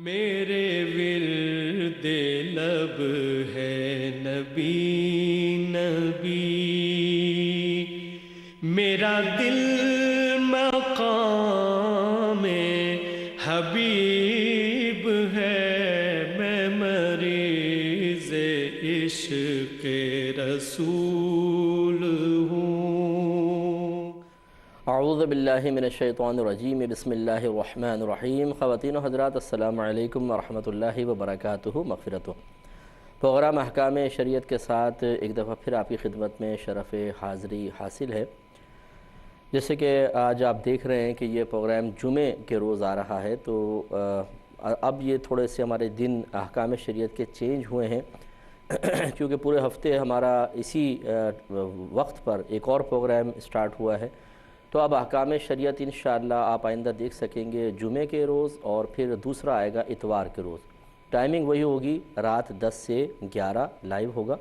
میرے ورد لب ہے نبی نبی، میرا دل مقام حبیب ہے، میں مریض عشق رسول ہوں۔ اعوذ باللہ من الشیطان الرجیم، بسم اللہ الرحمن الرحیم۔ خواتین و حضرات، السلام علیکم ورحمۃ اللہ وبرکاتہ مغفرتہ۔ پروگرام احکام شریعت کے ساتھ ایک دفعہ پھر آپ کی خدمت میں شرف حاضری حاصل ہے۔ جیسے کہ آج آپ دیکھ رہے ہیں کہ یہ پروگرام جمعے کے روز آ رہا ہے، تو اب یہ تھوڑے سے ہمارے دن احکام شریعت کے چینج ہوئے ہیں کیونکہ پورے ہفتے ہمارا اسی وقت پر ایک اور پروگرام سٹارٹ ہوا ہے، تو اب احکام شریعت انشاءاللہ آپ آئندہ دیکھ سکیں گے جمعے کے روز، اور پھر دوسرا آئے گا اتوار کے روز۔ ٹائمنگ وہی ہوگی، رات 10 سے 11 لائیو ہوگا۔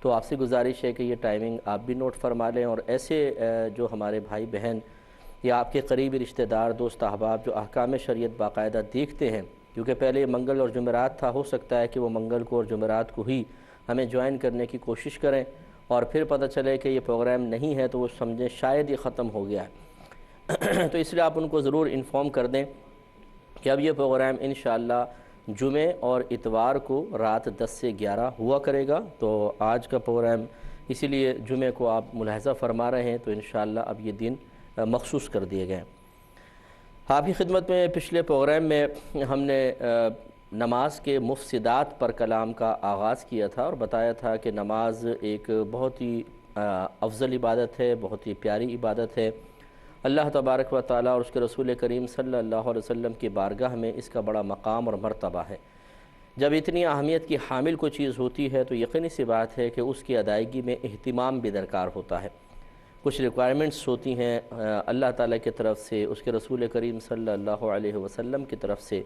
تو آپ سے گزارش ہے کہ یہ ٹائمنگ آپ بھی نوٹ فرما لیں، اور ایسے جو ہمارے بھائی بہن یا آپ کے قریبی رشتہ دار، دوست احباب جو احکام شریعت باقاعدہ دیکھتے ہیں، کیونکہ پہلے یہ منگل اور جمعرات تھا، ہو سکتا ہے کہ وہ منگل کو اور جمعرات کو ہی ہمیں جوائن کرنے کی کوشش کریں، اور پھر پتہ چلے کہ یہ پروگرام نہیں ہے تو وہ سمجھیں شاید یہ ختم ہو گیا ہے تو اس لیے آپ ان کو ضرور انفارم کر دیں کہ اب یہ پروگرام انشاءاللہ جمعے اور اتوار کو رات 10 سے 11 ہوا کرے گا۔ تو آج کا پروگرام اسی لیے جمعے کو آپ ملاحظہ فرما رہے ہیں، تو انشاءاللہ اب یہ دن مخصوص کر دیے گئے ہیں۔ آپ کی خدمت میں پچھلے پروگرام میں ہم نے نماز کے مفسدات پر کلام کا آغاز کیا تھا، اور بتایا تھا کہ نماز ایک بہت ہی افضل عبادت ہے، بہت ہی پیاری عبادت ہے۔ اللہ تبارک و تعالیٰ اور اس کے رسول کریم صلی اللہ علیہ وسلم کی بارگاہ میں اس کا بڑا مقام اور مرتبہ ہے۔ جب اتنی اہمیت کی حامل کوئی چیز ہوتی ہے تو یقینی سی بات ہے کہ اس کی ادائیگی میں اہتمام بھی درکار ہوتا ہے۔ کچھ ریکوائرمنٹس ہوتی ہیں اللہ تعالیٰ کی طرف سے، اس کے رسول کریم صلی اللہ علیہ وسلم کی طرف سے،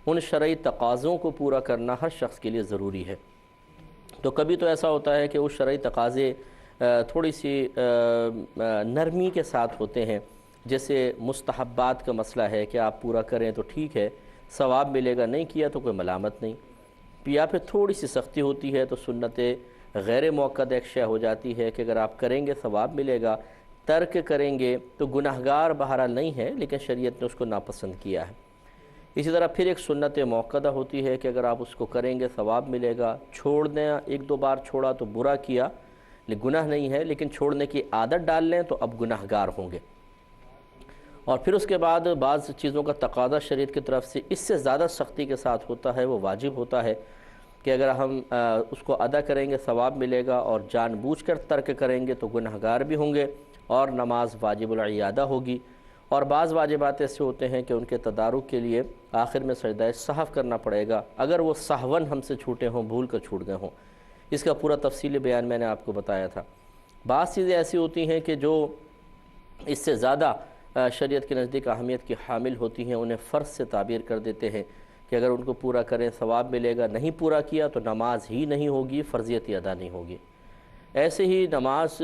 ان شرعی تقاضوں کو پورا کرنا ہر شخص کے لیے ضروری ہے۔ تو کبھی تو ایسا ہوتا ہے کہ وہ شرعی تقاضے تھوڑی سی نرمی کے ساتھ ہوتے ہیں، جیسے مستحبات کا مسئلہ ہے کہ آپ پورا کریں تو ٹھیک ہے، ثواب ملے گا، نہیں کیا تو کوئی ملامت نہیں، یا پھر تھوڑی سی سختی ہوتی ہے تو سنت غیر موقع ایک شے ہو جاتی ہے کہ اگر آپ کریں گے ثواب ملے گا، ترک کریں گے تو گناہگار بہرحال نہیں ہے، لیکن شریعت نے اس کو ناپسند کیا ہے۔ اسی طرح پھر ایک سنت موقدہ ہوتی ہے کہ اگر آپ اس کو کریں گے ثواب ملے گا، چھوڑ دیں، ایک دو بار چھوڑا تو برا کیا، گناہ نہیں ہے، لیکن چھوڑنے کی عادت ڈال لیں تو اب گناہگار ہوں گے۔ اور پھر اس کے بعد بعض چیزوں کا تقاضا شریعت کی طرف سے اس سے زیادہ سختی کے ساتھ ہوتا ہے، وہ واجب ہوتا ہے کہ اگر ہم اس کو ادا کریں گے ثواب ملے گا، اور جان بوجھ کر ترک کریں گے تو گناہگار بھی ہوں گے اور نماز واجب العیادہ ہوگی۔ اور بعض واجبات ایسے ہوتے ہیں کہ ان کے تدارک کے لیے آخر میں سجدہ سہو کرنا پڑے گا، اگر وہ سہون ہم سے چھوٹے ہوں، بھول کر چھوٹ گئے ہوں۔ اس کا پورا تفصیلی بیان میں نے آپ کو بتایا تھا۔ بعض چیزیں ایسی ہوتی ہیں کہ جو اس سے زیادہ شریعت کے نزدیک اہمیت کی حامل ہوتی ہیں، انہیں فرض سے تعبیر کر دیتے ہیں کہ اگر ان کو پورا کریں ثواب ملے گا، نہیں پورا کیا تو نماز ہی نہیں ہوگی، فرضیت ادا نہیں ہوگی۔ ایسے ہی نماز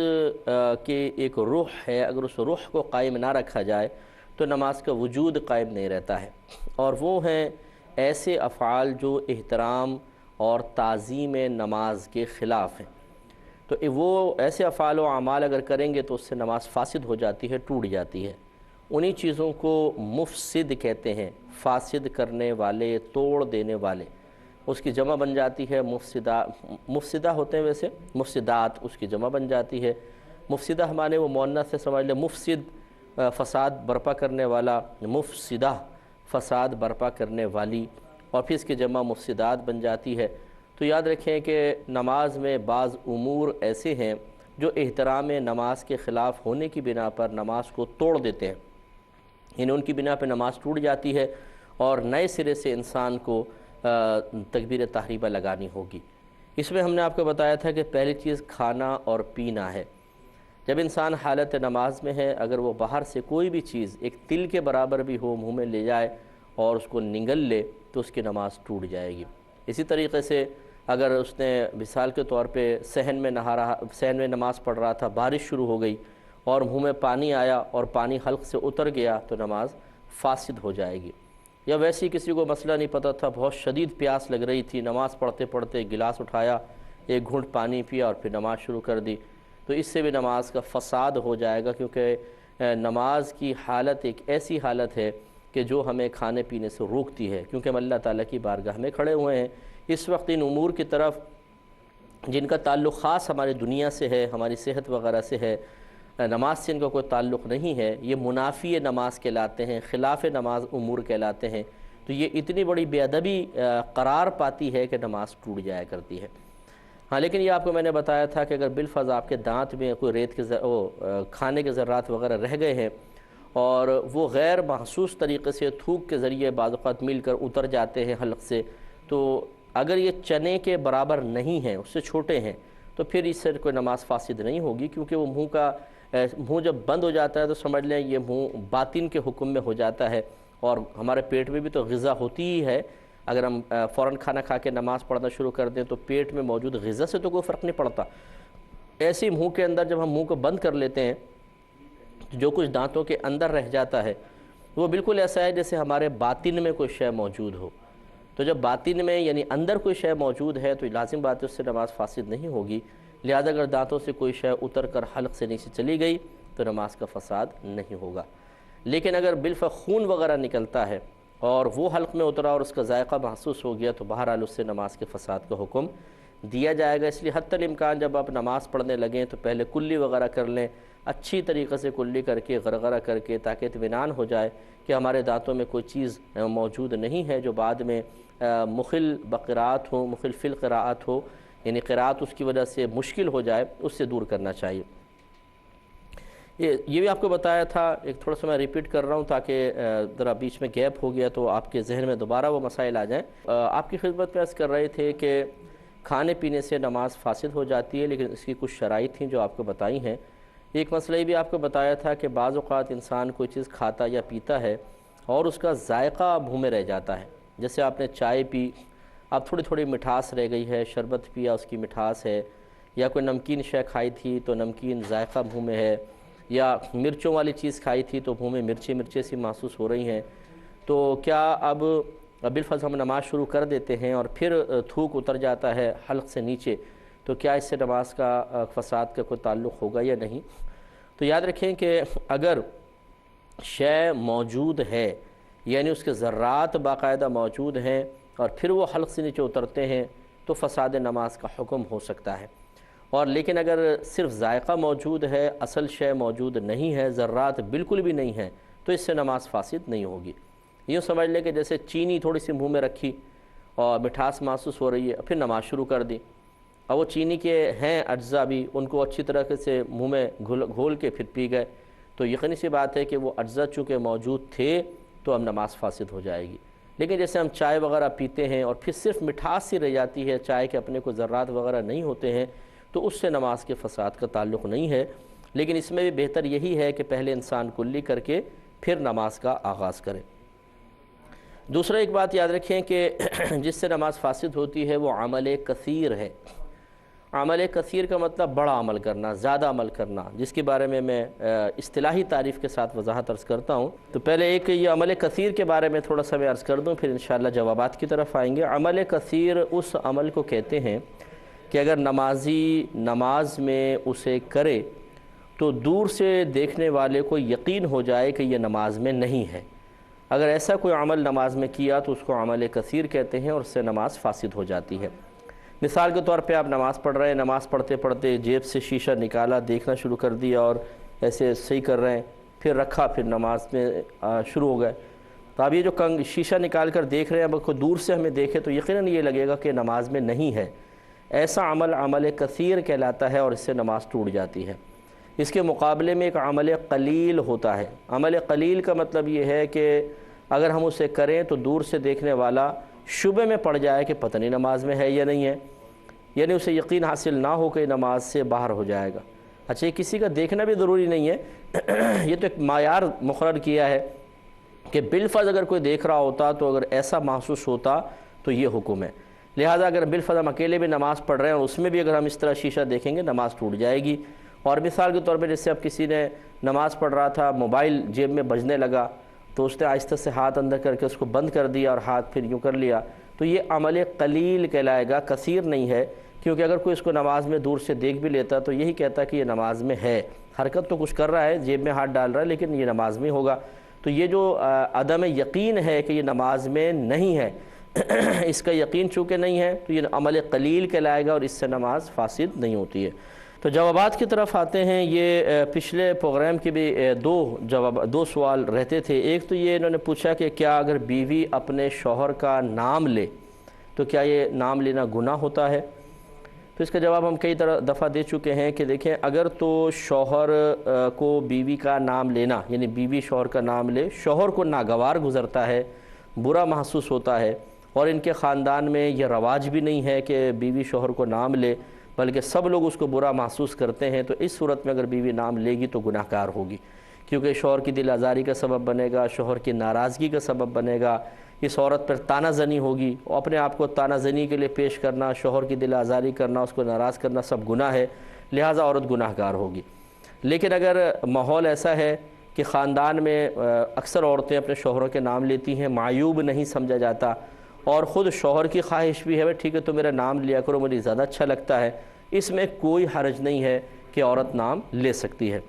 کے ایک روح ہے، اگر اس روح کو قائم نہ رکھا جائے تو نماز کا وجود قائم نہیں رہتا ہے، اور وہ ہیں ایسے افعال جو احترام اور تعظیم نماز کے خلاف ہیں۔ تو وہ ایسے افعال و اعمال اگر کریں گے تو اس سے نماز فاسد ہو جاتی ہے، ٹوٹ جاتی ہے۔ انہی چیزوں کو مفسد کہتے ہیں، فاسد کرنے والے، توڑ دینے والے۔ اس کی جمع بن جاتی ہے مفسدہ ہوتے ہیں، ویسے مفسدات اس کی جمع بن جاتی ہے۔ مفسدہ ہمارے وہ مؤنث سے سمجھ لیں، مفسد فساد برپا کرنے والا، مفسدہ فساد برپا کرنے والی، اور پھر اس کی جمع مفسدات بن جاتی ہے۔ تو یاد رکھیں کہ نماز میں بعض امور ایسے ہیں جو احترام نماز کے خلاف ہونے کی بنا پر نماز کو توڑ دیتے ہیں، یعنی ان کی بنا پہ نماز ٹوٹ جاتی ہے، اور نئے سرے سے انسان کو تکبیر تحریمہ لگانی ہوگی۔ اس میں ہم نے آپ کو بتایا تھا کہ پہلی چیز کھانا اور پینا ہے۔ جب انسان حالت نماز میں ہے، اگر وہ باہر سے کوئی بھی چیز ایک تل کے برابر بھی ہو منہ میں لے جائے اور اس کو نگل لے تو اس کی نماز ٹوٹ جائے گی۔ اسی طریقے سے اگر اس نے مثال کے طور پہ صحن میں نماز پڑھ رہا تھا، بارش شروع ہو گئی اور منہ میں پانی آیا اور پانی حلق سے اتر گیا تو نماز فاسد ہو جائے گی۔ یا ویسے کسی کو مسئلہ نہیں پتہ تھا، بہت شدید پیاس لگ رہی تھی، نماز پڑھتے پڑھتے گلاس اٹھایا، ایک گھونٹ پانی پیا اور پھر نماز شروع کر دی، تو اس سے بھی نماز کا فساد ہو جائے گا، کیونکہ نماز کی حالت ایک ایسی حالت ہے کہ جو ہمیں کھانے پینے سے روکتی ہے، کیونکہ ہم اللہ تعالیٰ کی بارگاہ میں کھڑے ہوئے ہیں۔ اس وقت ان امور کی طرف جن کا تعلق خاص ہماری دنیا سے ہے، ہماری صحت وغیرہ سے ہے، نماز سے ان کا کوئی تعلق نہیں ہے، یہ منافی نماز کہلاتے ہیں، خلاف نماز امور کہلاتے ہیں، تو یہ اتنی بڑی بے ادبی قرار پاتی ہے کہ نماز ٹوٹ جایا کرتی ہے۔ ہاں لیکن یہ آپ کو میں نے بتایا تھا کہ اگر بالفرض آپ کے دانت میں کوئی ریت کے کھانے کے ذرات وغیرہ رہ گئے ہیں اور وہ غیر محسوس طریقے سے تھوک کے ذریعے بعض اوقات مل کر اتر جاتے ہیں حلق سے، تو اگر یہ چنے کے برابر نہیں ہیں، اس سے چھوٹے ہیں، تو پھر اس سے کوئی نماز فاسد نہیں ہوگی، کیونکہ وہ منہ جب بند ہو جاتا ہے تو سمجھ لیں یہ منہ باطن کے حکم میں ہو جاتا ہے، اور ہمارے پیٹ میں بھی تو غذا ہوتی ہی ہے۔ اگر ہم فوراً کھانا کھا کے نماز پڑھنا شروع کر دیں تو پیٹ میں موجود غذا سے تو کوئی فرق نہیں پڑتا، ایسے ہی منہ کے اندر جب ہم منہ کو بند کر لیتے ہیں تو جو کچھ دانتوں کے اندر رہ جاتا ہے وہ بالکل ایسا ہے جیسے ہمارے باطن میں کوئی شے موجود ہو، تو جب باطن میں یعنی اندر کوئی شے موجود ہے تو لازم بات ہے اس سے نماز فاسد نہیں ہوگی، لہذا اگر دانتوں سے کوئی شے اتر کر حلق سے نیچے چلی گئی تو نماز کا فساد نہیں ہوگا۔ لیکن اگر بالفعل خون وغیرہ نکلتا ہے اور وہ حلق میں اترا اور اس کا ذائقہ محسوس ہو گیا تو بہرحال اس سے نماز کے فساد کا حکم دیا جائے گا، اس لیے حتی الامکان جب آپ نماز پڑھنے لگیں تو پہلے کلی وغیرہ کر لیں، اچھی طریقے سے کلی کر کے غرغرہ کر کے، تاکہ اطمینان ہو جائے کہ ہمارے دانتوں میں کوئی چیز موجود نہیں ہے جو بعد میں مخل بقراءت ہو، مخل فی القراءت ہو، یعنی قراءت اس کی وجہ سے مشکل ہو جائے، اس سے دور کرنا چاہیے۔ یہ بھی آپ کو بتایا تھا، ایک تھوڑا سا میں ریپیٹ کر رہا ہوں تاکہ ذرا بیچ میں گیپ ہو گیا تو آپ کے ذہن میں دوبارہ وہ مسائل آ جائیں۔ آپ کی خدمت میں عرض کر رہے تھے کہ کھانے پینے سے نماز فاسد ہو جاتی ہے، لیکن اس کی کچھ شرائط تھیں جو آپ کو بتائی ہیں۔ ایک مسئلہ یہ بھی آپ کو بتایا تھا کہ بعض اوقات انسان کوئی چیز کھاتا یا پیتا ہے اور اس کا ذائقہ منہ میں رہ جاتا ہے، جیسے آپ نے چائے پی، اب تھوڑی تھوڑی مٹھاس رہ گئی ہے، شربت پیا اس کی مٹھاس ہے، یا کوئی نمکین شے کھائی تھی تو نمکین ذائقہ منہ میں ہے، یا مرچوں والی چیز کھائی تھی تو منہ میں مرچیں سی محسوس ہو رہی ہیں، تو کیا اب بالفرض ہم نماز شروع کر دیتے ہیں اور پھر تھوک اتر جاتا ہے حلق سے نیچے، تو کیا اس سے نماز کا فساد کا کوئی تعلق ہوگا یا نہیں؟ تو یاد رکھیں کہ اگر شے موجود ہے یعنی اس کے ذرات باقاعدہ موجود ہیں اور پھر وہ حلق سے نیچے اترتے ہیں تو فساد نماز کا حکم ہو سکتا ہے، اور لیکن اگر صرف ذائقہ موجود ہے، اصل شے موجود نہیں ہے، ذرات بالکل بھی نہیں ہیں، تو اس سے نماز فاسد نہیں ہوگی۔ یوں سمجھ لیں کہ جیسے چینی تھوڑی سی منہ میں رکھی اور مٹھاس محسوس ہو رہی ہے، پھر نماز شروع کر دی، اور وہ چینی کے ہیں اجزاء بھی، ان کو اچھی طرح سے منہ میں گھول کے پھر پی گئے، تو یقینی سی بات ہے کہ وہ اجزاء چونکہ موجود تھے تو اب نماز فاسد ہو جائے گی۔ لیکن جیسے ہم چائے وغیرہ پیتے ہیں اور پھر صرف مٹھاس سی رہ جاتی ہے، چائے کے اپنے کو ذرات وغیرہ نہیں ہوتے ہیں، تو اس سے نماز کے فساد کا تعلق نہیں ہے، لیکن اس میں بھی بہتر یہی ہے کہ پہلے انسان کلی کر کے پھر نماز کا آغاز کرے۔ دوسرا ایک بات یاد رکھیں کہ جس سے نماز فاسد ہوتی ہے وہ عمل کثیر ہے۔ عمل کثیر کا مطلب بڑا عمل کرنا، زیادہ عمل کرنا، جس کے بارے میں اصطلاحی تعریف کے ساتھ وضاحت عرض کرتا ہوں۔ تو پہلے ایک یہ عمل کثیر کے بارے میں تھوڑا سا میں عرض کر دوں، پھر انشاءاللہ جوابات کی طرف آئیں گے۔ عمل کثیر اس عمل کو کہتے ہیں کہ اگر نمازی نماز میں اسے کرے تو دور سے دیکھنے والے کو یقین ہو جائے کہ یہ نماز میں نہیں ہے۔ اگر ایسا کوئی عمل نماز میں کیا تو اس کو عمل کثیر کہتے ہیں اور اس سے نماز فاسد ہو جاتی ہے۔ مثال کے طور پہ آپ نماز پڑھ رہے ہیں، نماز پڑھتے پڑھتے جیب سے شیشہ نکالا، دیکھنا شروع کر دیا اور ایسے صحیح کر رہے ہیں، پھر رکھا، پھر نماز میں شروع ہو گئے، تو اب یہ جو شیشہ نکال کر دیکھ رہے ہیں، اب کوئی دور سے ہمیں دیکھے تو یقیناً یہ لگے گا کہ نماز میں نہیں ہے۔ ایسا عمل عمل کثیر کہلاتا ہے اور اس سے نماز ٹوٹ جاتی ہے۔ اس کے مقابلے میں ایک عمل قلیل ہوتا ہے۔ عمل قلیل کا مطلب یہ ہے کہ اگر ہم اسے کریں تو دور سے دیکھنے والا شبہ میں پڑ جائے کہ پتہ نہیں نماز میں ہے یا نہیں ہے، یعنی اسے یقین حاصل نہ ہو کہ نماز سے باہر ہو جائے گا۔ اچھا، یہ کسی کا دیکھنا بھی ضروری نہیں ہے، یہ تو ایک معیار مقرر کیا ہے کہ بالفرض اگر کوئی دیکھ رہا ہوتا تو اگر ایسا محسوس ہوتا تو یہ حکم ہے۔ لہٰذا اگر بالفرض ہم اکیلے بھی نماز پڑھ رہے ہیں اور اس میں بھی اگر ہم اس طرح شیشہ دیکھیں گے نماز ٹوٹ جائے گی۔ اور مثال کے طور پہ جیسے اب کسی نے نماز پڑھ رہا تھا، موبائل جیب میں بجنے لگا، تو اس نے آہستہ سے ہاتھ اندر کر کے اس کو بند کر دیا اور ہاتھ پھر یوں کر لیا، تو یہ عمل قلیل کہلائے گا، کثیر نہیں ہے، کیونکہ اگر کوئی اس کو نماز میں دور سے دیکھ بھی لیتا تو یہی کہتا کہ یہ نماز میں ہے، حرکت تو کچھ کر رہا ہے، جیب میں ہاتھ ڈال رہا ہے، لیکن یہ نماز میں ہوگا۔ تو یہ جو عدم یقین ہے کہ یہ نماز میں نہیں ہے، اس کا یقین چونکہ نہیں ہے تو یہ عمل قلیل کہلائے گا اور اس سے نماز فاسد نہیں ہوتی ہے۔ تو جوابات کی طرف آتے ہیں۔ یہ پچھلے پروگرام کے بھی دو سوال رہتے تھے۔ ایک تو یہ انہوں نے پوچھا کہ کیا اگر بیوی اپنے شوہر کا نام لے تو کیا یہ نام لینا گناہ ہوتا ہے؟ تو اس کا جواب ہم کئی دفعہ دے چکے ہیں کہ دیکھیں، اگر تو شوہر کو بیوی کا نام لینا، یعنی بیوی شوہر کا نام لے، شوہر کو ناگوار گزرتا ہے، برا محسوس ہوتا ہے، اور ان کے خاندان میں یہ رواج بھی نہیں ہے کہ بیوی شوہر کو نام لے، بلکہ سب لوگ اس کو برا محسوس کرتے ہیں، تو اس صورت میں اگر بیوی نام لے گی تو گناہ گار ہوگی، کیونکہ شوہر کی دل آزاری کا سبب بنے گا، شوہر کی ناراضگی کا سبب بنے گا، اس عورت پر تانا زنی ہوگی، اور اپنے آپ کو تانا زنی کے لیے پیش کرنا، شوہر کی دل آزاری کرنا، اس کو ناراض کرنا سب گناہ ہے، لہٰذا عورت گناہ گار ہوگی۔ لیکن اگر ماحول ایسا ہے کہ خاندان میں اکثر عورتیں اپنے شوہروں کے نام لیتی ہیں، معیوب نہیں سمجھا جاتا، اور خود شوہر کی خواہش بھی ہے ٹھیک ہے تو میرا نام لیا کرو، مجھے زیادہ اچھا لگتا ہے، اس میں کوئی حرج نہیں ہے کہ عورت نام لے سکتی ہے۔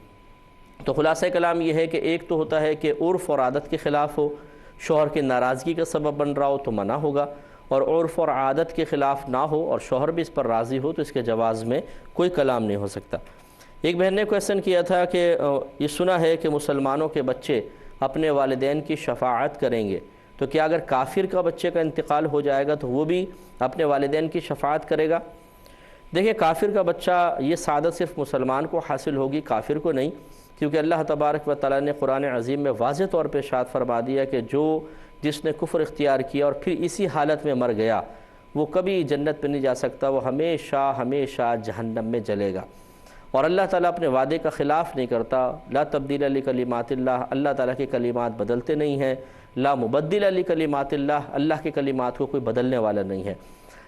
تو خلاصہ کلام یہ ہے کہ ایک تو ہوتا ہے کہ عرف اور عادت کے خلاف ہو، شوہر کی ناراضگی کا سبب بن رہا ہو تو منع ہوگا، اور عرف اور عادت کے خلاف نہ ہو اور شوہر بھی اس پر راضی ہو تو اس کے جواز میں کوئی کلام نہیں ہو سکتا۔ ایک بہن نے کویسچن کیا تھا کہ یہ سنا ہے کہ مسلمانوں کے بچے اپنے والدین کی شفاعت کریں گے، تو کیا اگر کافر کا بچے کا انتقال ہو جائے گا تو وہ بھی اپنے والدین کی شفاعت کرے گا؟ دیکھیں، کافر کا بچہ یہ سعادت صرف مسلمان کو حاصل ہوگی، کافر کو نہیں، کیونکہ اللہ تبارک و تعالیٰ نے قرآن عظیم میں واضح طور پہ ارشاد فرما دیا کہ جس نے کفر اختیار کیا اور پھر اسی حالت میں مر گیا، وہ کبھی جنت پہ نہیں جا سکتا، وہ ہمیشہ ہمیشہ جہنم میں جلے گا۔ اور اللہ تعالیٰ اپنے وعدے کا خلاف نہیں کرتا، لا تبدیل لکلمات اللہ، اللہ تعالیٰ کے کلمات بدلتے نہیں ہیں، لا مبدل لکلمات اللہ، اللہ کے کلمات کو کوئی بدلنے والا نہیں ہے۔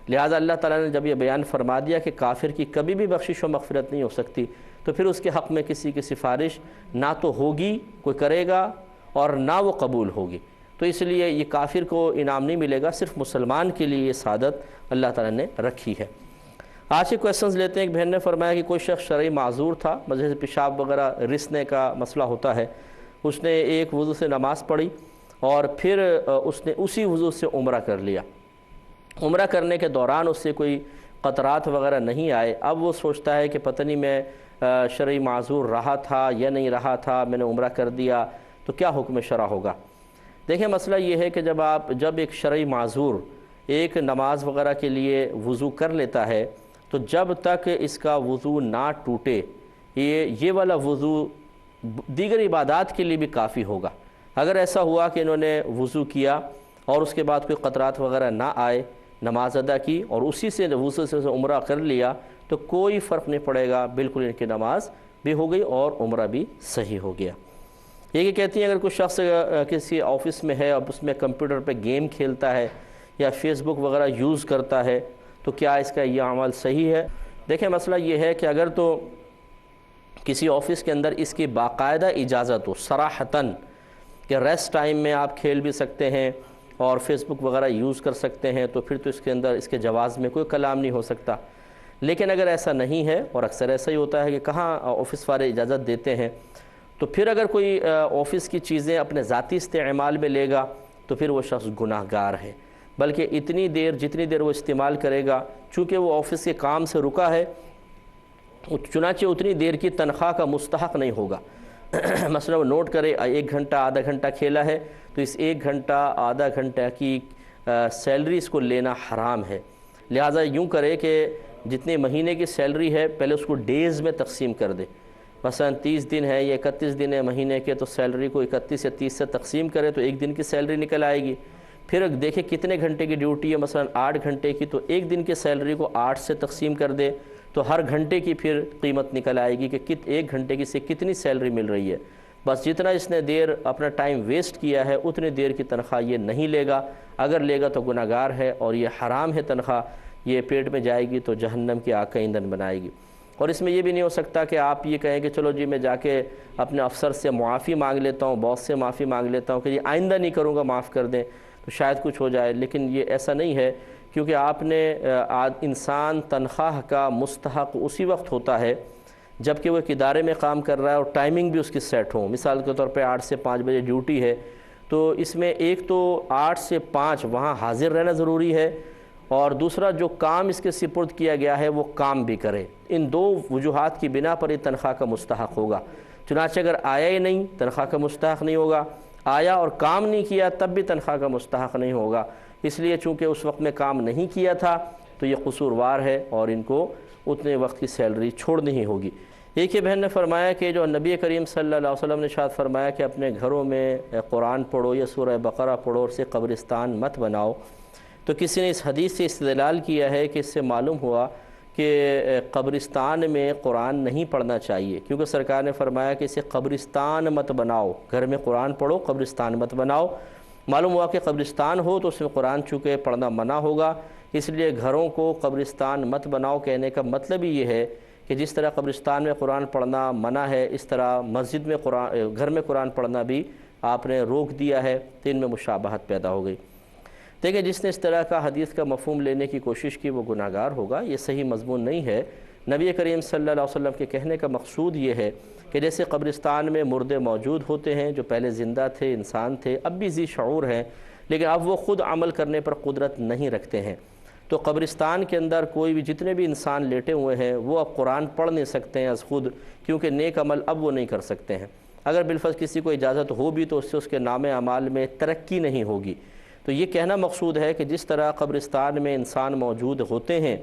لہٰذا اللہ تعالیٰ نے جب یہ بیان فرما دیا کہ کافر کی کبھی بھی بخشش و مغفرت نہیں ہو سکتی، تو پھر اس کے حق میں کسی کی سفارش نہ تو ہوگی، کوئی کرے گا، اور نہ وہ قبول ہوگی۔ تو اس لیے یہ کافر کو انعام نہیں ملے گا، صرف مسلمان کے لیے یہ سعادت اللہ تعالیٰ نے رکھی ہے۔ آج کے کویسچنز لیتے ہیں۔ ایک بہن نے فرمایا کہ کوئی شخص شرعی معذور تھا، جیسے پیشاب وغیرہ رسنے کا مسئلہ ہوتا ہے، اس نے ایک وضو سے نماز پڑھی اور پھر اس نے اسی وضو سے عمرہ کر لیا۔ عمرہ کرنے کے دوران اس سے کوئی قطرات وغیرہ نہیں آئے، اب وہ سوچتا ہے کہ پتہ نہیں میں شرعی معذور رہا تھا یا نہیں رہا تھا، میں نے عمرہ کر دیا، تو کیا حکم شرع ہوگا؟ دیکھیں، مسئلہ یہ ہے کہ جب ایک شرعی معذور ایک نماز وغیرہ کے لیے وضو کر لیتا ہے تو جب تک اس کا وضو نہ ٹوٹے، یہ والا وضو دیگر عبادات کے لیے بھی کافی ہوگا۔ اگر ایسا ہوا کہ انہوں نے وضو کیا اور اس کے بعد کوئی قطرات وغیرہ نہ آئے، نماز ادا کی اور اسی سے وضو سے عمرہ کر لیا، تو کوئی فرق نہیں پڑے گا، بالکل ان کی نماز بھی ہو گئی اور عمرہ بھی صحیح ہو گیا۔ یہ کہتی ہیں اگر کوئی شخص کسی آفس میں ہے اور اس میں کمپیوٹر پہ گیم کھیلتا ہے یا فیس بک وغیرہ یوز کرتا ہے تو کیا اس کا یہ عمل صحیح ہے؟ دیکھیں، مسئلہ یہ ہے کہ اگر تو کسی آفس کے اندر اس کی باقاعدہ اجازت ہو صراحتاً کہ ریسٹ ٹائم میں آپ کھیل بھی سکتے ہیں اور فیس بک وغیرہ یوز کر سکتے ہیں، تو پھر تو اس کے اندر اس کے جواز میں کوئی کلام نہیں ہو سکتا۔ لیکن اگر ایسا نہیں ہے، اور اکثر ایسا ہی ہوتا ہے کہ کہاں آفس والے اجازت دیتے ہیں، تو پھر اگر کوئی آفس کی چیزیں اپنے ذاتی استعمال میں لے گا تو پھر وہ شخص گناہ گار ہے، بلکہ جتنی دیر وہ استعمال کرے گا، چونکہ وہ آفس کے کام سے رکا ہے، چنانچہ اتنی دیر کی تنخواہ کا مستحق نہیں ہوگا۔ مثلا وہ نوٹ کرے 1 گھنٹہ آدھا گھنٹہ کھیلا ہے تو اس 1 گھنٹہ آدھا گھنٹہ کی سیلری اس کو لینا حرام ہے، لہٰذا یوں کرے کہ جتنے مہینے کی سیلری ہے پہلے اس کو ڈیز میں تقسیم کر دے، مثلا 30 دن ہے یا 31 دن ہے مہینے کے، تو سیلری کو 31 یا 30 سے تقسیم کرے تو 1 دن کی سیلری نکل آئے گی۔ پھر دیکھیں کتنے گھنٹے کی ڈیوٹی ہے، مثلا 8 گھنٹے کی، تو 1 دن کی سیلری کو 8 سے تقسیم کر دے تو ہر گھنٹے کی پھر قیمت نکل آئے گی کہ 1 گھنٹے کی سے کتنی سیلری مل رہی ہے۔ بس جتنا اس نے دیر اپنا ٹائم ویسٹ کیا ہے اتنی دیر کی تنخواہ یہ نہیں لے گا، اگر لے گا تو گناہ گار ہے اور یہ حرام ہے تنخواہ، یہ پیٹ میں جائے گی تو جہنم کی آگ کا ایندھن بنائے گی۔ اور اس میں یہ بھی نہیں ہو سکتا کہ آپ یہ کہیں کہ چلو جی میں جا کے اپنے افسر سے معافی مانگ لیتا ہوں، باس سے معافی مانگ لیتا ہوں کہ یہ آئندہ نہیں کروں گا، معاف کر دیں تو شاید کچھ ہو جائے، لیکن یہ ایسا نہیں ہے، کیونکہ آپ نے انسان تنخواہ کا مستحق اسی وقت ہوتا ہے جبکہ وہ ایک ادارے میں کام کر رہا ہے اور ٹائمنگ بھی اس کی سیٹ ہو۔ مثال کے طور پہ 8 سے 5 بجے ڈیوٹی ہے، تو اس میں ایک تو 8 سے 5 وہاں حاضر رہنا ضروری ہے، اور دوسرا جو کام اس کے سپرد کیا گیا ہے وہ کام بھی کرے۔ ان دو وجوہات کی بنا پر یہ تنخواہ کا مستحق ہوگا۔ چنانچہ اگر آیا ہی نہیں تنخواہ کا مستحق نہیں ہوگا، آیا اور کام نہیں کیا تب بھی تنخواہ کا مستحق نہیں ہوگا، اس لیے چونکہ اس وقت میں کام نہیں کیا تھا تو یہ قصوروار ہے اور ان کو اتنے وقت کی سیلری چھوڑنی ہی ہوگی۔ ایک ہی بہن نے فرمایا کہ جو نبی کریم صلی اللہ علیہ وسلم نے ارشاد فرمایا کہ اپنے گھروں میں قرآن پڑھو یا سورہ بقرہ پڑھو اور اسے قبرستان مت بناؤ، تو کسی نے اس حدیث سے استدلال کیا ہے کہ اس سے معلوم ہوا کہ قبرستان میں قرآن نہیں پڑھنا چاہیے، کیونکہ سرکار نے فرمایا کہ اسے قبرستان مت بناؤ، گھر میں قرآن پڑھو قبرستان مت بناؤ۔ معلوم ہوا کہ قبرستان ہو تو اس میں قرآن چونکہ پڑھنا منع ہوگا، اس لیے گھروں کو قبرستان مت بناؤ کہنے کا مطلب ہی یہ ہے کہ جس طرح قبرستان میں قرآن پڑھنا منع ہے، اس طرح مسجد میں گھر میں قرآن پڑھنا بھی آپ نے روک دیا ہے، تو ان میں مشابہت پیدا ہو گئی۔ دیکھیں جس نے اس طرح کا حدیث کا مفہوم لینے کی کوشش کی وہ گناہگار ہوگا، یہ صحیح مضمون نہیں ہے۔ نبی کریم صلی اللہ علیہ وسلم کے کہنے کا مقصود یہ ہے کہ جیسے قبرستان میں مردے موجود ہوتے ہیں جو پہلے زندہ تھے، انسان تھے، اب بھی ذی شعور ہیں، لیکن اب وہ خود عمل کرنے پر قدرت نہیں رکھتے ہیں، تو قبرستان کے اندر کوئی بھی جتنے بھی انسان لیٹے ہوئے ہیں وہ اب قرآن پڑھ نہیں سکتے ہیں از خود، کیونکہ نیک عمل اب وہ نہیں کر سکتے ہیں۔ اگر بالفرض کسی کو اجازت ہو بھی تو اس سے اس کے نام اعمال میں ترقی نہیں ہوگی۔ تو یہ کہنا مقصود ہے کہ جس طرح قبرستان میں انسان موجود ہوتے ہیں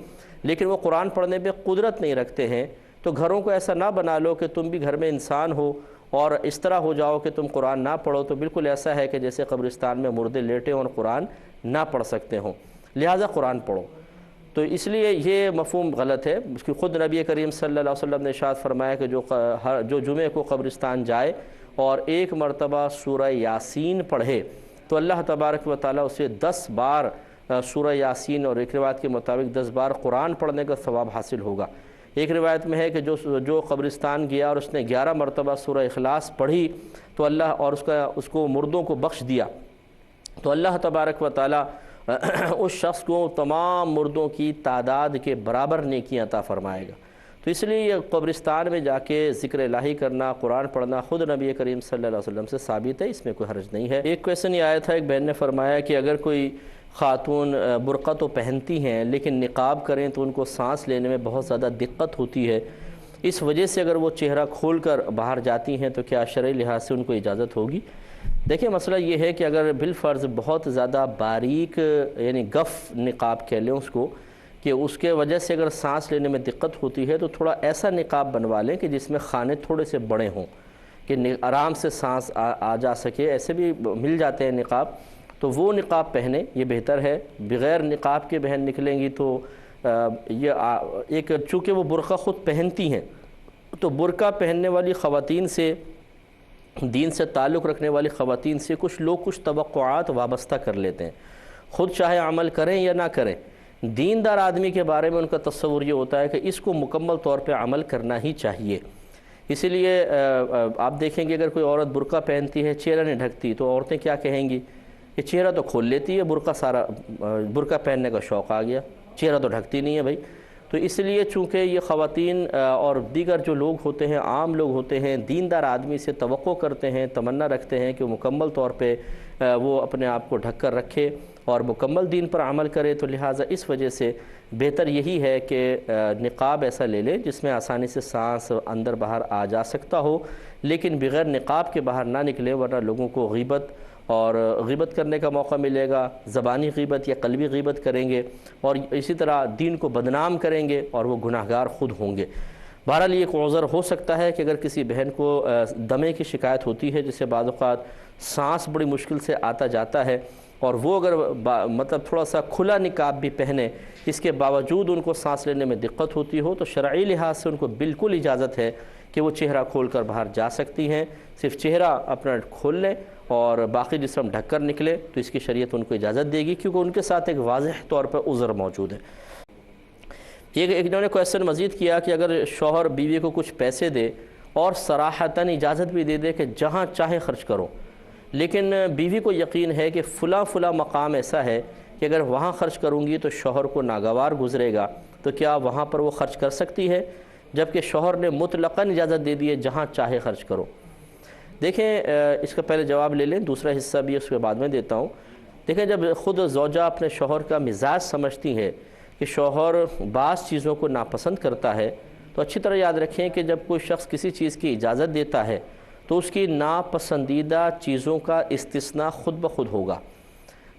لیکن وہ قرآن پڑھنے پہ قدرت نہیں رکھتے ہیں، تو گھروں کو ایسا نہ بنا لو کہ تم بھی گھر میں انسان ہو اور اس طرح ہو جاؤ کہ تم قرآن نہ پڑھو، تو بالکل ایسا ہے کہ جیسے قبرستان میں مردے لیٹے ہوں اور قرآن نہ پڑھ سکتے ہوں، لہٰذا قرآن پڑھو۔ تو اس لیے یہ مفہوم غلط ہے، اس کی خود نبی کریم صلی اللہ علیہ وسلم نے ارشاد فرمایا کہ جو جمعے کو قبرستان جائے اور ایک مرتبہ سورہ یاسین پڑھے تو اللہ تبارک و تعالیٰ اسے 10 بار سورہ یاسین اور ایک روایت کے مطابق 10 بار قرآن پڑھنے کا ثواب حاصل ہوگا۔ ایک روایت میں ہے کہ جو قبرستان گیا اور اس نے 11 مرتبہ سورہ اخلاص پڑھی تو اللہ اور اس کو مردوں کو بخش دیا تو اللہ تبارک و تعالیٰ اس شخص کو تمام مردوں کی تعداد کے برابر نیکیاں عطا فرمائے گا۔ تو اس لیے یہ قبرستان میں جا کے ذکر الہی کرنا، قرآن پڑھنا خود نبی کریم صلی اللہ علیہ وسلم سے ثابت ہے، اس میں کوئی حرج نہیں ہے۔ ایک کویشچن یہ آیا تھا، ایک بہن نے فرمایا کہ اگر کوئی خاتون برقع تو پہنتی ہیں لیکن نقاب کریں تو ان کو سانس لینے میں بہت زیادہ دقت ہوتی ہے، اس وجہ سے اگر وہ چہرہ کھول کر باہر جاتی ہیں تو کیا شرعی لحاظ سے ان کو اجازت ہوگی؟ دیکھیں مسئلہ یہ ہے کہ اگر بالفرض بہت زیادہ باریک یعنی گف نقاب کہہ لیں اس کو، کہ اس کے وجہ سے اگر سانس لینے میں دقت ہوتی ہے تو تھوڑا ایسا نقاب بنوا لیں کہ جس میں خانے تھوڑے سے بڑے ہوں کہ آرام سے سانس آ جا سکے، ایسے بھی مل جاتے ہیں نقاب، تو وہ نقاب پہنیں، یہ بہتر ہے۔ بغیر نقاب کے بہن نکلیں گی تو یہ ایک چونکہ وہ برقع خود پہنتی ہیں تو برقع پہننے والی خواتین سے، دین سے تعلق رکھنے والی خواتین سے کچھ لوگ کچھ توقعات وابستہ کر لیتے ہیں، خود چاہے عمل کریں یا نہ کریں، دیندار آدمی کے بارے میں ان کا تصور یہ ہوتا ہے کہ اس کو مکمل طور پہ عمل کرنا ہی چاہیے۔ اسی لیے آپ دیکھیں گے اگر کوئی عورت برقع پہنتی ہے، چہرہ نہیں ڈھکتی، تو عورتیں کیا کہیں گی؟ یہ چہرہ تو کھول لیتی ہے، برقع پہننے کا شوق آ گیا، چہرہ تو ڈھکتی نہیں ہے بھائی۔ تو اس لیے چونکہ یہ خواتین اور دیگر جو لوگ ہوتے ہیں، عام لوگ ہوتے ہیں، دیندار آدمی سے توقع کرتے ہیں، تمنا رکھتے ہیں کہ وہ مکمل طور پہ وہ اپنے آپ کو ڈھک کر رکھے اور مکمل دین پر عمل کرے، تو لہٰذا اس وجہ سے بہتر یہی ہے کہ نقاب ایسا لے لے جس میں آسانی سے سانس اندر باہر آ جا سکتا ہو، لیکن بغیر نقاب کے باہر نہ نکلے، ورنہ لوگوں کو غیبت کرنے کا موقع ملے گا، زبانی غیبت یا قلبی غیبت کریں گے اور اسی طرح دین کو بدنام کریں گے اور وہ گناہگار خود ہوں گے۔ بہرحال یہ ایک عذر ہو سکتا ہے کہ اگر کسی بہن کو دمے کی شکایت ہوتی ہے، جسے بعض اوقات سانس بڑی مشکل سے آتا جاتا ہے، اور وہ اگر مطلب تھوڑا سا کھلا نقاب بھی پہنے، اس کے باوجود ان کو سانس لینے میں دقت ہوتی ہو، تو شرعی لحاظ سے ان کو بالکل اجازت ہے کہ وہ چہرہ کھول کر باہر جا سکتی ہیں، صرف چہرہ اپنا کھول لیں اور باقی جسم ڈھک کر نکلے، تو اس کی شریعت ان کو اجازت دے گی، کیونکہ ان کے ساتھ ایک واضح طور پر عذر موجود ہے۔ ایک انہوں نے کویسچن مزید کیا کہ اگر شوہر بیوی کو کچھ پیسے دے اور صراحتاً اجازت بھی دے دے کہ جہاں چاہے خرچ کرو، لیکن بیوی کو یقین ہے کہ فلاں مقام ایسا ہے کہ اگر وہاں خرچ کروں گی تو شوہر کو ناگوار گزرے گا، تو کیا وہاں پر وہ خرچ کر سکتی ہے، جبکہ شوہر نے مطلقاً اجازت دے دی ہے جہاں چاہے خرچ کرو؟ دیکھیں اس کا پہلے جواب لے لیں، دوسرا حصہ بھی اس کے بعد میں دیتا ہوں۔ دیکھیں جب خود زوجہ اپنے شوہر کا مزاج سمجھتی ہے کہ شوہر بعض چیزوں کو ناپسند کرتا ہے، تو اچھی طرح یاد رکھیں کہ جب کوئی شخص کسی چیز کی اجازت دیتا ہے تو اس کی ناپسندیدہ چیزوں کا استثناء خود بخود ہوگا۔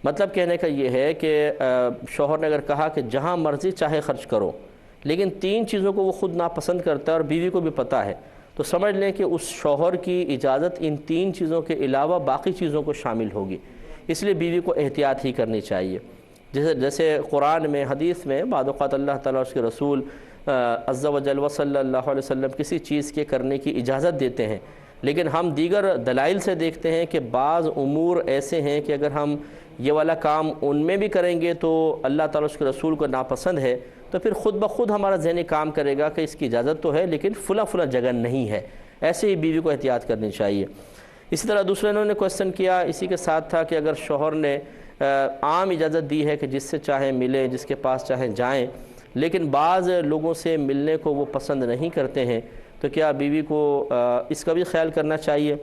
مطلب کہنے کا یہ ہے کہ شوہر نے اگر کہا کہ جہاں مرضی چاہے خرچ کرو، لیکن 3 چیزوں کو وہ خود ناپسند کرتا ہے اور بیوی کو بھی پتہ ہے، تو سمجھ لیں کہ اس شوہر کی اجازت ان 3 چیزوں کے علاوہ باقی چیزوں کو شامل ہوگی۔ اس لیے بیوی کو احتیاط ہی کرنی چاہیے۔ جیسے قرآن میں، حدیث میں بعض اوقات اللہ تعالیٰ اور اس کے رسول عز و جل و صلی اللہ علیہ وسلم کسی چیز کے کرنے کی اجازت دیتے ہیں، لیکن ہم دیگر دلائل سے دیکھتے ہیں کہ بعض امور ایسے ہیں کہ اگر ہم یہ والا کام ان میں بھی کریں گے تو اللہ تعالیٰ اس کے رسول کو ناپسند ہے، تو پھر خود بخود ہمارا ذہنی کام کرے گا کہ اس کی اجازت تو ہے لیکن فلاں جگہ نہیں ہے۔ ایسے ہی بیوی کو احتیاط کرنی چاہیے۔ اسی طرح دوسرے انہوں نے کویسچن کیا، اسی کے ساتھ تھا کہ اگر شوہر نے عام اجازت دی ہے کہ جس سے چاہے ملے، جس کے پاس چاہے جائیں، لیکن بعض لوگوں سے ملنے کو وہ پسند نہیں کرتے ہیں، تو کیا بیوی کو اس کا بھی خیال کرنا چاہیے؟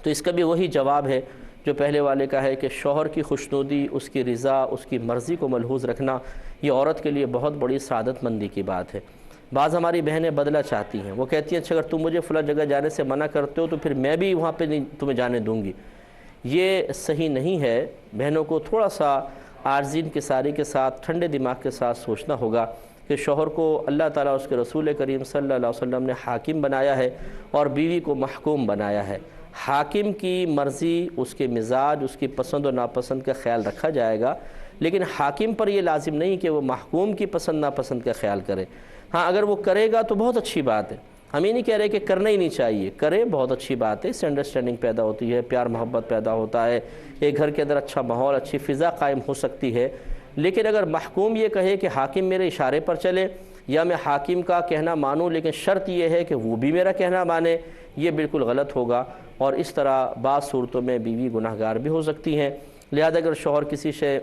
تو اس کا بھی وہی جواب ہے جو پہلے والے کا ہے کہ شوہر کی خوشنودی، اس کی رضا، اس کی مرضی کو ملحوظ رکھنا یہ عورت کے لیے بہت بڑی سعادت مندی کی بات ہے۔ بعض ہماری بہنیں بدلہ چاہتی ہیں، وہ کہتی ہیں اچھا اگر تم مجھے فلاں جگہ جانے سے منع کرتے ہو تو پھر میں بھی وہاں پہ نہیں تمہیں جانے دوں گی۔ یہ صحیح نہیں ہے۔ بہنوں کو تھوڑا سا عاجزی انکساری کے ساتھ، ٹھنڈے دماغ کے ساتھ سوچنا ہوگا کہ شوہر کو اللہ تعالیٰ اس کے رسول کریم صلی اللہ علیہ وسلم نے حاکم بنایا ہے اور بیوی کو محکوم بنایا ہے۔ حاکم کی مرضی، اس کے مزاج، اس کی پسند و ناپسند کا خیال رکھا جائے گا، لیکن حاکم پر یہ لازم نہیں کہ وہ محکوم کی پسند ناپسند کا خیال کرے۔ ہاں اگر وہ کرے گا تو بہت اچھی بات ہے، ہم یہ نہیں کہہ رہے کہ کرنا ہی نہیں چاہیے، کرے بہت اچھی بات ہے، اس سے انڈرسٹینڈنگ پیدا ہوتی ہے، پیار محبت پیدا ہوتا ہے، ایک گھر کے اندر اچھا ماحول، اچھی فضا قائم ہو سکتی ہے۔ لیکن اگر محکوم یہ کہے کہ حاکم میرے اشارے پر چلے یا میں حاکم کا کہنا مانوں لیکن شرط یہ ہے کہ وہ بھی میرا کہنا مانے، یہ بالکل غلط ہوگا، اور اس طرح بعض صورتوں میں بیوی گناہگار بھی ہو سکتی ہیں۔ لہذا اگر شوہر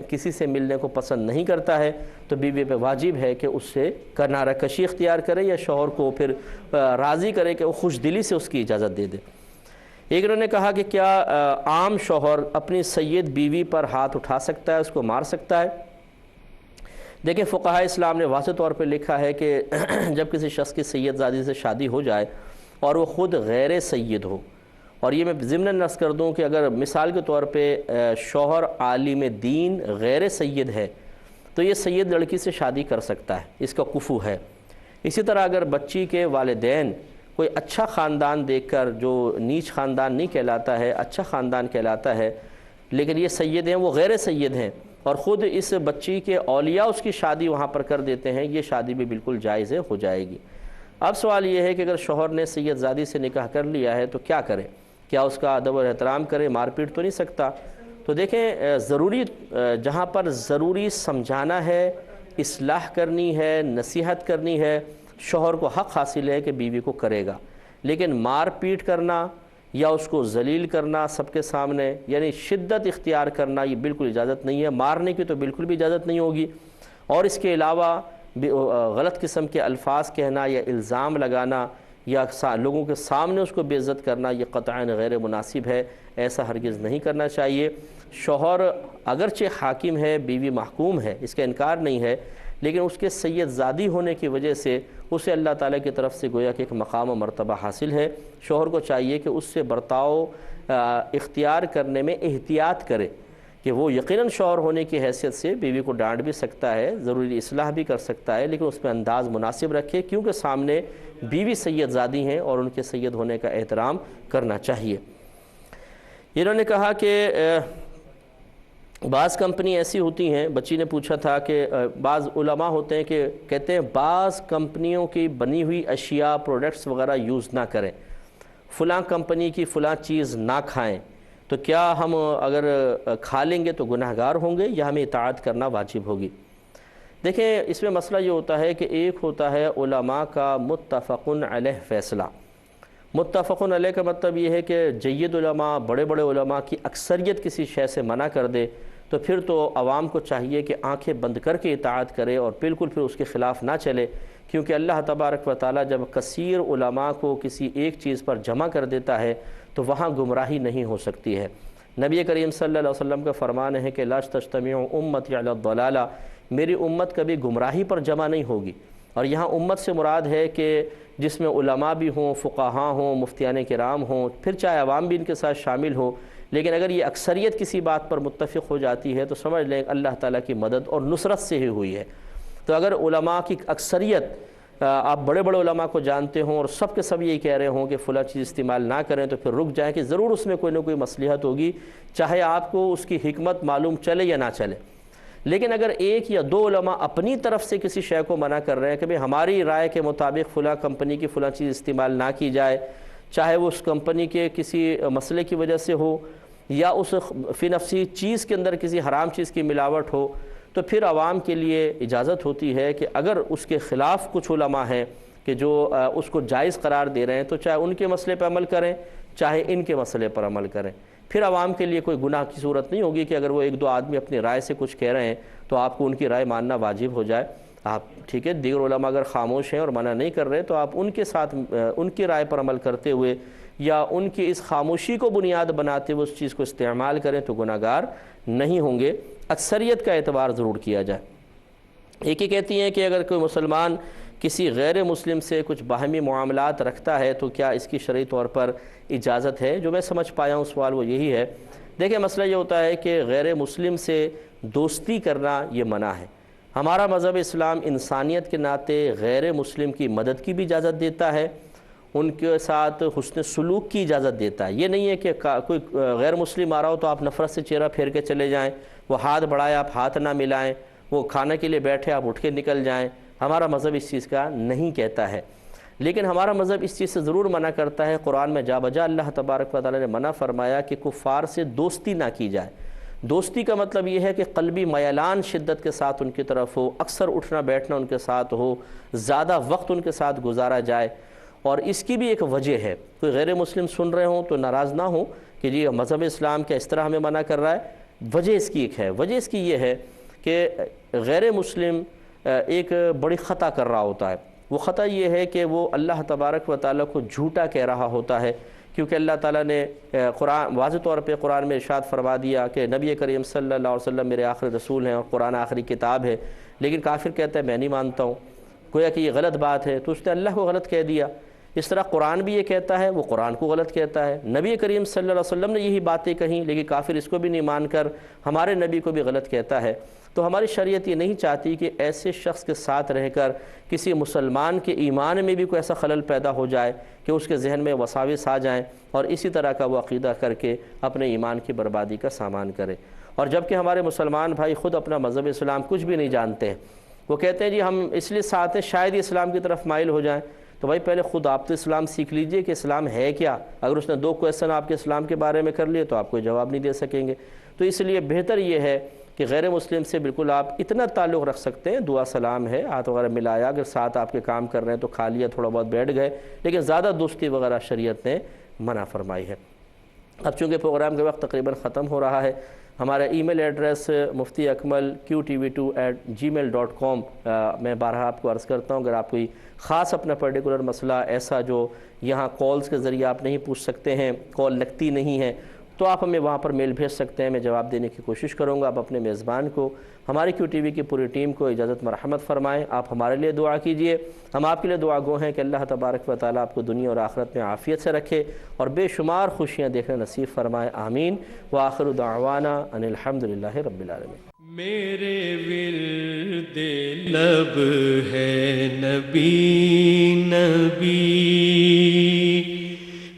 کسی سے ملنے کو پسند نہیں کرتا ہے تو بیوی پہ واجب ہے کہ اس سے کنارہ کشی اختیار کرے یا شوہر کو پھر راضی کرے کہ وہ خوش دلی سے اس کی اجازت دے دے۔ ایک انہوں نے کہا کہ کیا عام شوہر اپنی سید بیوی پر ہاتھ اٹھا سکتا ہے، اس کو مار سکتا ہے؟ دیکھیں فقہائے اسلام نے واضح طور پہ لکھا ہے کہ جب کسی شخص کی سید زادی سے شادی ہو جائے اور وہ خود غیر سید ہو، اور یہ میں ضمناً عرض کر دوں کہ اگر مثال کے طور پہ شوہر عالم دین غیر سید ہے تو یہ سید لڑکی سے شادی کر سکتا ہے، اس کا کفو ہے۔ اسی طرح اگر بچی کے والدین کوئی اچھا خاندان دیکھ کر، جو نیچ خاندان نہیں کہلاتا ہے، اچھا خاندان کہلاتا ہے، لیکن یہ سید ہیں، وہ غیر سید ہیں، اور خود اس بچی کے اولیاء اس کی شادی وہاں پر کر دیتے ہیں، یہ شادی بھی بالکل جائز ہو جائے گی۔ اب سوال یہ ہے کہ اگر شوہر نے سید زادی سے نکاح کر لیا ہے تو کیا کرے؟ کیا اس کا ادب و احترام کرے؟ مار پیٹ تو نہیں سکتا۔ تو دیکھیں ضروری جہاں پر ضروری سمجھانا ہے، اصلاح کرنی ہے، نصیحت کرنی ہے، شوہر کو حق حاصل ہے کہ بیوی کو کرے گا، لیکن مار پیٹ کرنا یا اس کو ذلیل کرنا سب کے سامنے، یعنی شدت اختیار کرنا، یہ بالکل اجازت نہیں ہے۔ مارنے کی تو بالکل بھی اجازت نہیں ہوگی، اور اس کے علاوہ غلط قسم کے الفاظ کہنا یا الزام لگانا یا لوگوں کے سامنے اس کو بے عزت کرنا، یہ قطعاً غیر مناسب ہے، ایسا ہرگز نہیں کرنا چاہیے۔ شوہر اگرچہ حاکم ہے، بیوی محکوم ہے، اس کا انکار نہیں ہے، لیکن اس کے سید زادی ہونے کی وجہ سے اسے اللہ تعالیٰ کی طرف سے گویا کہ ایک مقام و مرتبہ حاصل ہے۔ شوہر کو چاہیے کہ اس سے برتاؤ اختیار کرنے میں احتیاط کرے، کہ وہ یقیناً شوہر ہونے کی حیثیت سے بیوی کو ڈانٹ بھی سکتا ہے، ضروری اصلاح بھی کر سکتا ہے، لیکن اس میں انداز مناسب رکھے، کیونکہ سامنے بیوی سید زادی ہیں اور ان کے سید ہونے کا احترام کرنا چاہیے۔ انہوں نے کہا کہ بعض کمپنی ایسی ہوتی ہیں، بچی نے پوچھا تھا کہ بعض علماء ہوتے ہیں کہ کہتے ہیں بعض کمپنیوں کی بنی ہوئی اشیاء، پروڈکٹس وغیرہ یوز نہ کریں، فلاں کمپنی کی فلاں چیز نہ کھائیں، تو کیا ہم اگر کھا لیں گے تو گناہگار ہوں گے یا ہمیں اطاعت کرنا واجب ہوگی؟ دیکھیں اس میں مسئلہ یہ ہوتا ہے کہ ایک ہوتا ہے علماء کا متفقن علیہ فیصلہ. متفقن علیہ کا مطلب یہ ہے کہ جید علماء، بڑے بڑے علماء کی اکثریت کسی شے سے منع کر دے تو پھر تو عوام کو چاہیے کہ آنکھیں بند کر کے اطاعت کرے اور بالکل پھر اس کے خلاف نہ چلے، کیونکہ اللہ تبارک و تعالیٰ جب کثیر علماء کو کسی ایک چیز پر جمع کر دیتا ہے تو وہاں گمراہی نہیں ہو سکتی ہے. نبی کریم صلی اللہ علیہ وسلم کا فرمان ہے کہ لا تجتمع امتی علی الضلالہ، میری امت کبھی گمراہی پر جمع نہیں ہوگی. اور یہاں امت سے مراد ہے کہ جس میں علماء بھی ہوں، فقہاء ہوں، مفتیان کرام ہوں، پھر چاہے عوام بھی ان کے ساتھ شامل ہو، لیکن اگر یہ اکثریت کسی بات پر متفق ہو جاتی ہے تو سمجھ لیں اللہ تعالیٰ کی مدد اور نصرت سے ہی ہوئی ہے. تو اگر علماء کی اکثریت، آپ بڑے بڑے علماء کو جانتے ہوں اور سب کے سب یہی کہہ رہے ہوں کہ فلاں چیز استعمال نہ کریں، تو پھر رک جائیں کہ ضرور اس میں کوئی نہ کوئی مصلحت ہوگی، چاہے آپ کو اس کی حکمت معلوم چلے یا نہ چلے. لیکن اگر ایک یا دو علماء اپنی طرف سے کسی شے کو منع کر رہے ہیں کہ بھئی ہماری رائے کے مطابق فلاں کمپنی کی فلاں چیز استعمال نہ کی جائے، چاہے وہ اس کمپنی کے کسی مسئلے کی وجہ سے ہو یا اس فی نفسی چیز کے اندر کسی حرام چیز کی ملاوٹ ہو، تو پھر عوام کے لیے اجازت ہوتی ہے کہ اگر اس کے خلاف کچھ علماء ہیں کہ جو اس کو جائز قرار دے رہے ہیں تو چاہے ان کے مسئلے پر عمل کریں، چاہے ان کے مسئلے پر عمل کریں. پھر عوام کے لیے کوئی گناہ کی صورت نہیں ہوگی کہ اگر وہ ایک دو آدمی اپنی رائے سے کچھ کہہ رہے ہیں تو آپ کو ان کی رائے ماننا واجب ہو جائے. آپ ٹھیک ہے، دیگر علماء اگر خاموش ہیں اور منع نہیں کر رہے تو آپ ان کے ساتھ ان کی رائے پر عمل کرتے ہوئے یا ان کی اس خاموشی کو بنیاد بناتے ہوئے اس چیز کو استعمال کریں تو گناہ گار نہیں ہوں گے. اکثریت کا اعتبار ضرور کیا جائے. ایک ہی کہتی ہیں کہ اگر کوئی مسلمان کسی غیر مسلم سے کچھ باہمی معاملات رکھتا ہے تو کیا اس کی شرعی طور پر اجازت ہے؟ جو میں سمجھ پایا ہوں سوال وہ یہی ہے. دیکھیں مسئلہ یہ ہوتا ہے کہ غیر مسلم سے دوستی کرنا یہ منع ہے. ہمارا مذہب اسلام انسانیت کے ناطے غیر مسلم کی مدد کی بھی اجازت دیتا ہے، ان کے ساتھ حسن سلوک کی اجازت دیتا ہے. یہ نہیں ہے کہ کوئی غیر مسلم آ رہا ہو تو آپ نفرت سے چہرہ پھیر کے چلے جائیں، وہ ہاتھ بڑھائے آپ ہاتھ نہ ملائیں، وہ کھانے کے لیے بیٹھے آپ اٹھ کے نکل جائیں. ہمارا مذہب اس چیز کا نہیں کہتا ہے، لیکن ہمارا مذہب اس چیز سے ضرور منع کرتا ہے. قرآن میں جا بجا اللہ تبارک و تعالیٰ نے منع فرمایا کہ کفار سے دوستی نہ کی جائے. دوستی کا مطلب یہ ہے کہ قلبی میلان شدت کے ساتھ ان کی طرف ہو، اکثر اٹھنا بیٹھنا ان کے ساتھ ہو، زیادہ وقت ان کے ساتھ گزارا جائے. اور اس کی بھی ایک وجہ ہے، کوئی غیر مسلم سن رہے ہوں تو ناراض نہ ہوں کہ جی مذہب اسلام کیا اس طرح ہمیں منع کر رہا ہے. وجہ اس کی ایک ہے، وجہ اس کی یہ ہے کہ غیر مسلم ایک بڑی خطا کر رہا ہوتا ہے. وہ خطا یہ ہے کہ وہ اللہ تبارک و تعالیٰ کو جھوٹا کہہ رہا ہوتا ہے، کیونکہ اللہ تعالیٰ نے قرآن واضح طور پہ قرآن میں ارشاد فرما دیا کہ نبی کریم صلی اللہ علیہ وسلم میرے آخری رسول ہیں اور قرآن آخری کتاب ہے. لیکن کافر کہتا ہے میں نہیں مانتا ہوں، گویا کہ یہ غلط بات ہے، تو اس نے اللہ کو غلط کہہ دیا. اس طرح قرآن بھی یہ کہتا ہے، وہ قرآن کو غلط کہتا ہے. نبی کریم صلی اللہ علیہ وسلم نے یہی باتیں کہیں، لیکن کافر اس کو بھی نہیں مان کر ہمارے نبی کو بھی غلط کہتا ہے. تو ہماری شریعت یہ نہیں چاہتی کہ ایسے شخص کے ساتھ رہ کر کسی مسلمان کے ایمان میں بھی کوئی ایسا خلل پیدا ہو جائے کہ اس کے ذہن میں وساوس آ جائیں اور اسی طرح کا وہ عقیدہ کر کے اپنے ایمان کی بربادی کا سامان کرے. اور جبکہ ہمارے مسلمان بھائی خود اپنا مذہب اسلام کچھ بھی نہیں جانتے ہیں، وہ کہتے ہیں جی ہم اس لیے ساتھ ہیں شاید ہی اسلام کی طرف مائل ہو جائیں. تو بھائی پہلے خود آپ تو اسلام سیکھ لیجئے کہ اسلام ہے کیا. اگر اس نے 2 کویسچن آپ کے اسلام کے بارے میں کر لیے تو آپ کوئی جواب نہیں دے سکیں گے. تو اس لیے بہتر یہ ہے کہ غیر مسلم سے بالکل آپ اتنا تعلق رکھ سکتے ہیں، دعا سلام ہے، ہاتھ وغیرہ ملایا، اگر ساتھ آپ کے کام کر رہے ہیں تو کھا لیا، تھوڑا بہت بیٹھ گئے، لیکن زیادہ دوستی وغیرہ شریعت نے منع فرمائی ہے. اب چونکہ پروگرام کے وقت تقریباً ختم ہو رہا ہے، ہمارا ای میل ایڈریس muftiakmal@gmail.com میں بارہا آپ کو عرض کرتا ہوں. اگر آپ کوئی خاص اپنا پرٹیکولر مسئلہ ایسا جو یہاں کالز کے ذریعے آپ نہیں پوچھ سکتے ہیں، کال لگتی نہیں ہے، تو آپ ہمیں وہاں پر میل بھیج سکتے ہیں، میں جواب دینے کی کوشش کروں گا. آپ اپنے میزبان کو، ہماری کیو ٹی وی کی پوری ٹیم کو اجازت مرحمت فرمائیں. آپ ہمارے لیے دعا کیجئے، ہم آپ کے لیے دعا گو ہیں کہ اللہ تبارک و تعالیٰ آپ کو دنیا اور آخرت میں عافیت سے رکھے اور بے شمار خوشیاں دیکھنا نصیب فرمائے. آمین. وآخر دعوانا ان الحمدللہ رب العالمین. میرے ورد لب ہے نبی نبی،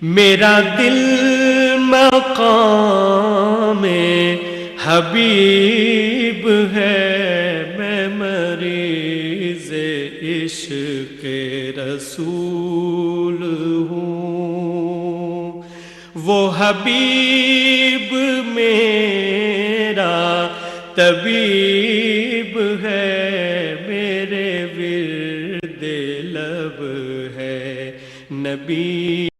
میرا دل مقام حبیب ہے. میں مریض عشق رسول ہوں، وہ حبیب میرا طبیب ہے. نبی